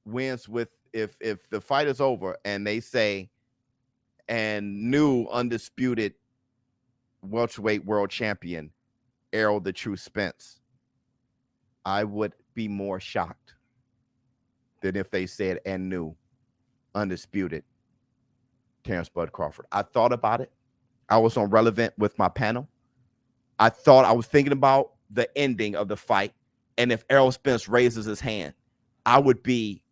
wins if the fight is over and they say, and new undisputed welterweight world champion, Errol the True Spence, I would be more shocked than if they said, and new undisputed Terrence Bud Crawford. I thought about it. I was on Relevnt with my panel. I was thinking about the ending of the fight, and if Errol Spence raises his hand, I would be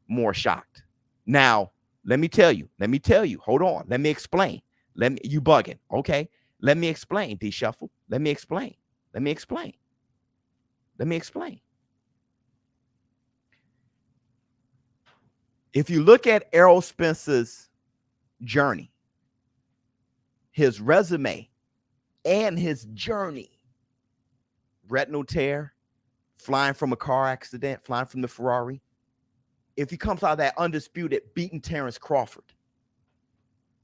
more shocked. Now, let me tell you. Hold on. Let me explain. You bugging. Okay. Let me explain, D Shuffle. Let me explain. If you look at Errol Spence's journey, his resume, and his journey, retinal tear, flying from a car accident, flying from the Ferrari, if he comes out of that undisputed beating Terrence Crawford,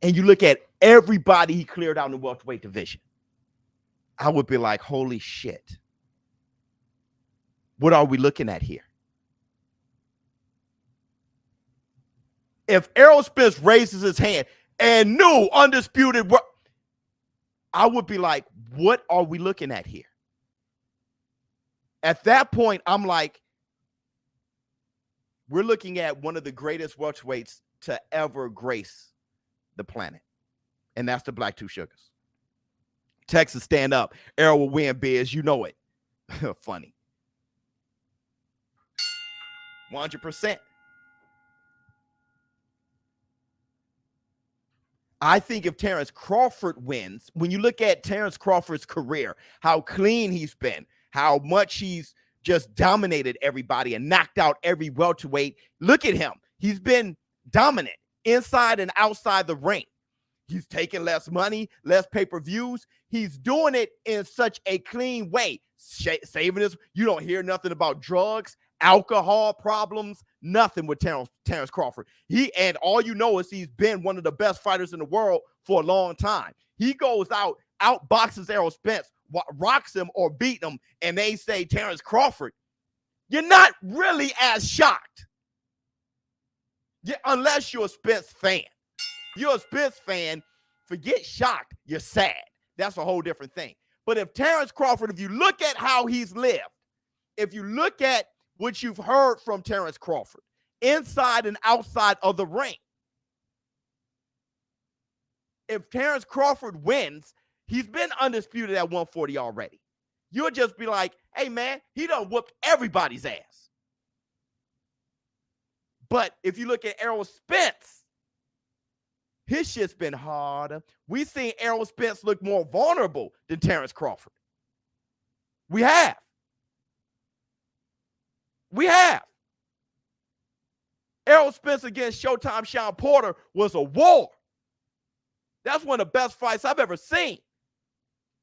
and you look at everybody he cleared out in the welterweight division, I would be like, holy shit. What are we looking at here? If Errol Spence raises his hand and new undisputed, I would be like, what are we looking at here? At that point, I'm like, we're looking at one of the greatest welterweights to ever grace the planet. And that's the Black Two Sugars. Texas, stand up. Errol will win, Biz. You know it. Funny. 100%. I think if Terrence Crawford wins, when you look at Terrence Crawford's career, how clean he's been, how much he's just dominated everybody and knocked out every welterweight. Look at him. He's been dominant inside and outside the ring. He's taking less money, less pay-per-views. He's doing it in such a clean way. Saving us. You don't hear nothing about drugs, alcohol problems, nothing with Terrence Crawford. And all you know is he's been one of the best fighters in the world for a long time. He goes outboxes Errol Spence, rocks him or beat him, and they say Terrence Crawford. You're not really as shocked. Unless you're a Spence fan. If you're a Spence fan, forget shocked, you're sad. That's a whole different thing. But if Terrence Crawford, if you look at how he's lived, if you look at what you've heard from Terrence Crawford, inside and outside of the ring, if Terrence Crawford wins, he's been undisputed at 140 already. You'll just be like, hey, man, he done whooped everybody's ass. But if you look at Errol Spence, his shit's been harder. We've seen Errol Spence look more vulnerable than Terrence Crawford. We have. Errol Spence against Showtime Sean Porter was a war. That's one of the best fights I've ever seen.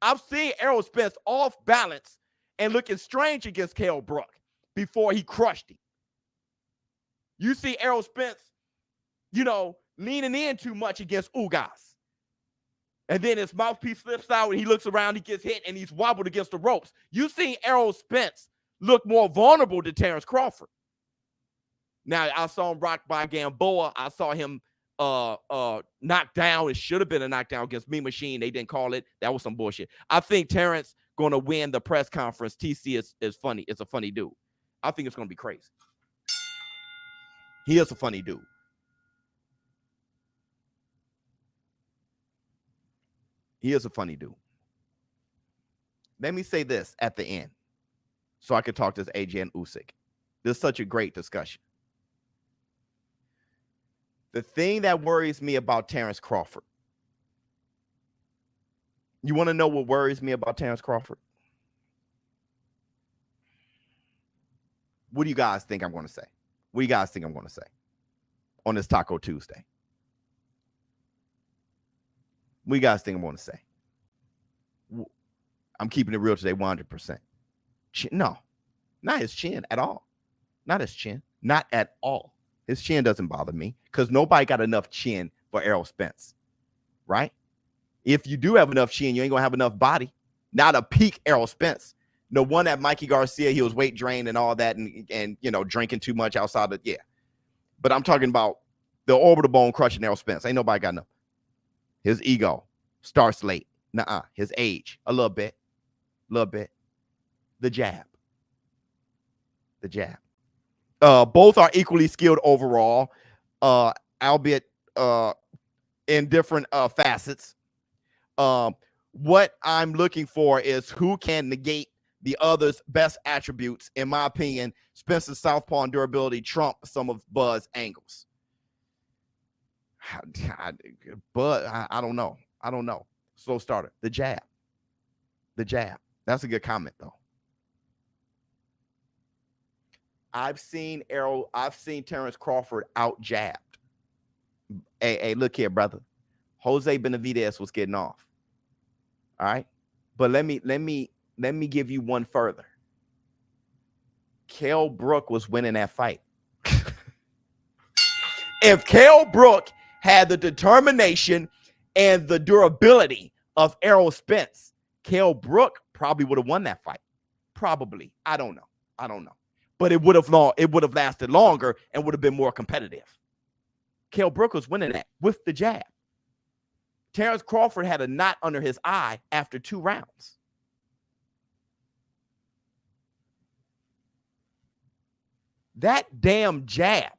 I've seen Errol Spence off balance and looking strange against Kell Brook before he crushed him. You see Errol Spence, leaning in too much against Ugas. And then his mouthpiece slips out and he looks around, he gets hit, and he's wobbled against the ropes. You see Errol Spence look more vulnerable to Terrence Crawford. Now, I saw him rocked by Gamboa. I saw him knocked down. It should have been a knockdown against Mean Machine. They didn't call it. That was some bullshit. I think Terrence going to win the press conference. TC is funny. It's a funny dude. I think it's going to be crazy. He is a funny dude. He is a funny dude. Let me say this at the end so I can talk to AJ and Usyk. This is such a great discussion. The thing that worries me about Terrence Crawford. You want to know what worries me about Terrence Crawford? What do you guys think I'm going to say? What do you guys think I'm going to say on this Taco Tuesday? What do you guys think I'm going to say? I'm keeping it real today, 100%. No, not his chin at all. Not his chin. Not at all. His chin doesn't bother me because nobody got enough chin for Errol Spence, right? If you do have enough chin, you ain't going to have enough body. Not a peak Errol Spence. No one at Mikey Garcia, he was weight drained and all that and drinking too much outside of, yeah. But I'm talking about the orbital bone crushing Errol Spence. Ain't nobody got enough. His ego starts late. Nuh-uh. His age, a little bit. The jab. Both are equally skilled overall, albeit in different facets. What I'm looking for is who can negate the other's best attributes. In my opinion, Spence's southpaw and durability trump some of Buzz's angles. But I don't know. Slow starter. The jab. That's a good comment, though. I've seen Terrence Crawford out jabbed. Hey, look here, brother. Jose Benavidez was getting off. All right. But let me give you one further. Kell Brook was winning that fight. If Kell Brook had the determination and the durability of Errol Spence, Kell Brook probably would have won that fight. Probably. I don't know. But it would have lasted longer and would have been more competitive. Kell Brook was winning that with the jab. Terrence Crawford had a knot under his eye after 2 rounds. That damn jab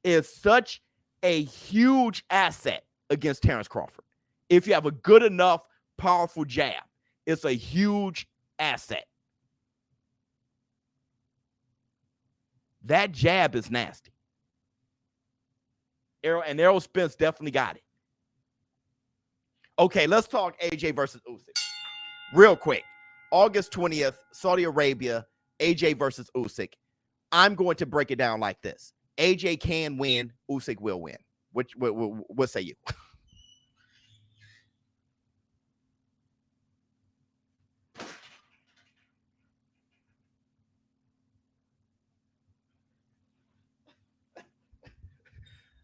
is such a huge asset against Terrence Crawford. If you have a good enough, powerful jab, it's a huge asset. That jab is nasty. Errol Spence definitely got it. Okay, let's talk AJ versus Usyk. Real quick. August 20th, Saudi Arabia, AJ versus Usyk. I'm going to break it down like this. AJ can win, Usyk will win. What say you?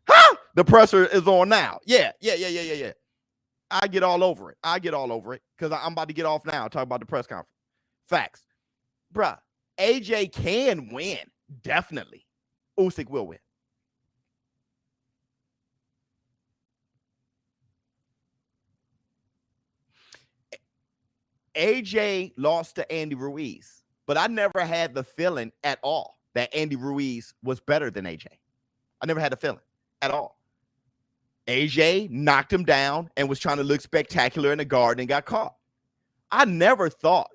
Huh? The pressure is on now. Yeah. I get all over it. Because I'm about to get off now. Talk about the press conference. Facts. Bruh, AJ can win. Definitely. Usyk will win. AJ lost to Andy Ruiz, but I never had the feeling at all that Andy Ruiz was better than AJ. I never had the feeling at all. AJ knocked him down and was trying to look spectacular in the guard and got caught. I never thought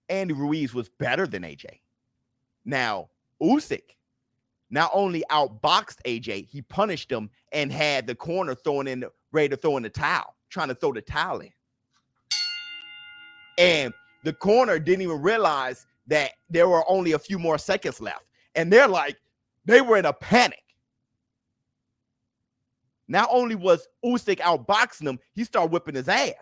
Andy Ruiz was better than AJ. Now, Usyk not only outboxed AJ, he punished him and had the corner ready to throw in the towel, trying to throw the towel in. And the corner didn't even realize that there were only a few more seconds left. And they were in a panic. Not only was Usyk outboxing him, he started whipping his ass.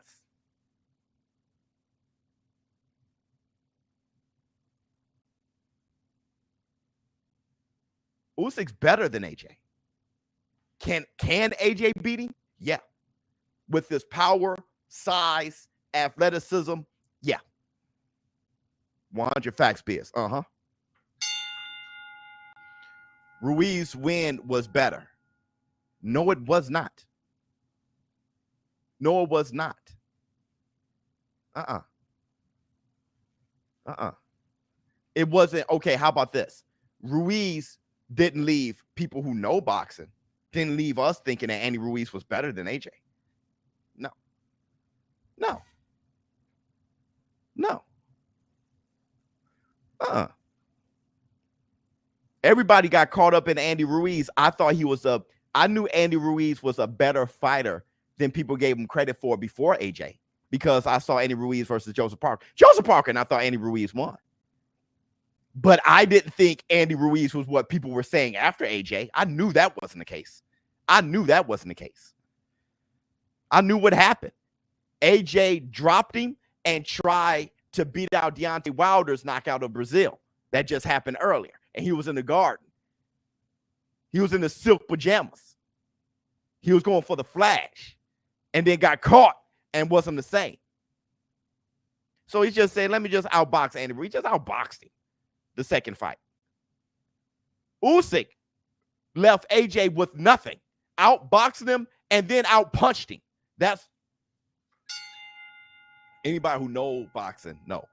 Usyk's better than AJ. Can AJ beat him? Yeah. With his power, size, athleticism, yeah. 100 facts, Biz. Ruiz's win was better. No, it was not. No, it was not. It wasn't. Okay, how about this? Ruiz didn't leave people who know boxing, didn't leave us thinking that Andy Ruiz was better than AJ. No. Everybody got caught up in Andy Ruiz. I knew Andy Ruiz was a better fighter than people gave him credit for before AJ, because I saw Andy Ruiz versus Joseph Parker. And I thought Andy Ruiz won. But I didn't think Andy Ruiz was what people were saying after AJ. I knew that wasn't the case. I knew what happened. AJ dropped him and tried to beat out Deontay Wilder's knockout of Brazil. That just happened earlier. And he was in the garden. He was in the silk pajamas. He was going for the flash and then got caught and wasn't the same. So he just said, let me just outbox Andy Ruiz. He just outboxed him the second fight. Usyk left AJ with nothing. Outboxed him and then outpunched him. That's anybody who knows boxing knows.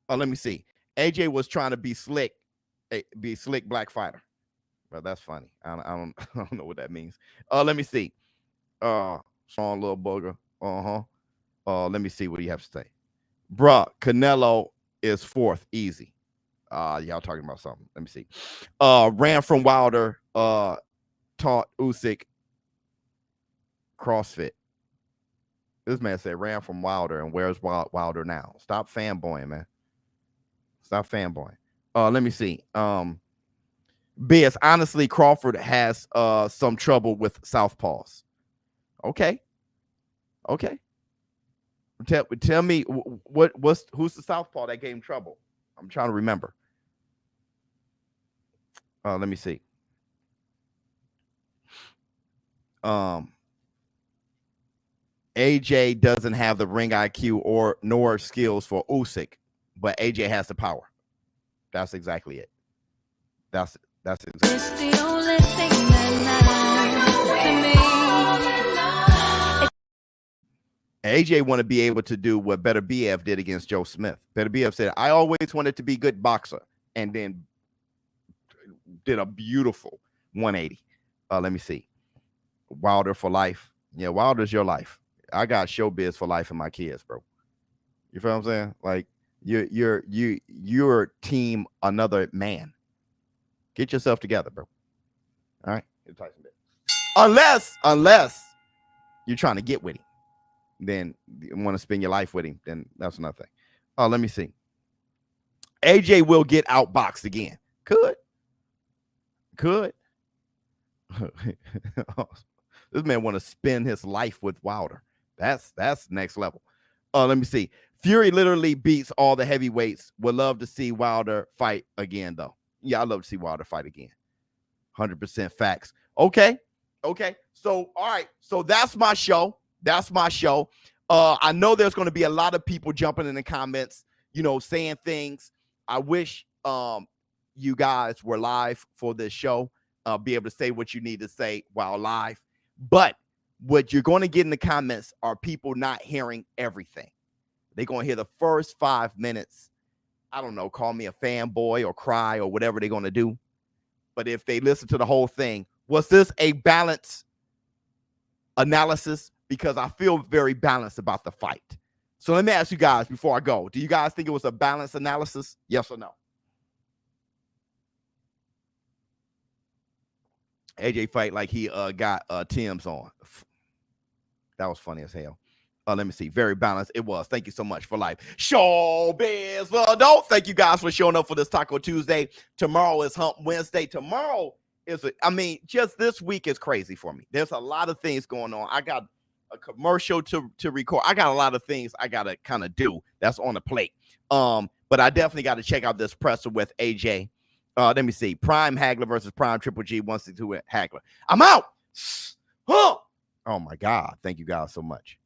Oh, let me see. AJ was trying to be slick black fighter. Well, that's funny. I don't know what that means. Let me see. Strong little booger. Let me see what he has to say. Bruh, Canelo is fourth. Easy. Y'all talking about something. Let me see. Ran from Wilder. Taught Usyk CrossFit. This man said ran from Wilder, and where's Wilder now? Stop fanboying, man. Stop fanboying. Let me see. Biz, honestly, Crawford has some trouble with southpaws. Okay. Tell me who's the southpaw that gave him trouble? I'm trying to remember. Let me see. AJ doesn't have the ring IQ nor skills for Usyk, but AJ has the power. That's exactly it. That's exactly. It's the only thing that matters to me. AJ want to be able to do what Better BF did against Joe Smith. Better BF said, I always wanted to be a good boxer. and then did a beautiful 180. Let me see. Wilder for life. Yeah, Wilder's your life. I got ShowBizz for life and my kids, bro. You feel what I'm saying? Like you're team another man. Get yourself together, bro. All right. Unless you're trying to get with him, then you want to spend your life with him, then that's another thing. Let me see. AJ will get outboxed again. Could. This man want to spend his life with Wilder. That's next level. Let me see. Fury literally beats all the heavyweights. Would love to see Wilder fight again, though. Yeah, I'd love to see Wilder fight again. 100% facts. Okay. So, all right. So that's my show. I know there's going to be a lot of people jumping in the comments, saying things. I wish you guys were live for this show. Be able to say what you need to say while live. But what you're going to get in the comments are people not hearing everything. They're going to hear the first 5 minutes. I don't know, call me a fanboy or cry or whatever they're going to do. But if they listen to the whole thing, was this a balanced analysis? Because I feel very balanced about the fight. So let me ask you guys before I go. Do you guys think it was a balanced analysis? Yes or no? AJ fight like he got Tim's on. That was funny as hell. Let me see. Very balanced. It was. Thank you so much for life. ShowBizz. Well, don't thank you guys for showing up for this Taco Tuesday. Tomorrow is Hump Wednesday. Tomorrow is, just this week is crazy for me. There's a lot of things going on. I got a commercial to record. I got a lot of things I got to kind of do that's on the plate. But I definitely got to check out this presser with AJ. Let me see. Prime Hagler versus Prime Triple G 162 Hagler. I'm out. Huh. Oh my God. Thank you guys so much.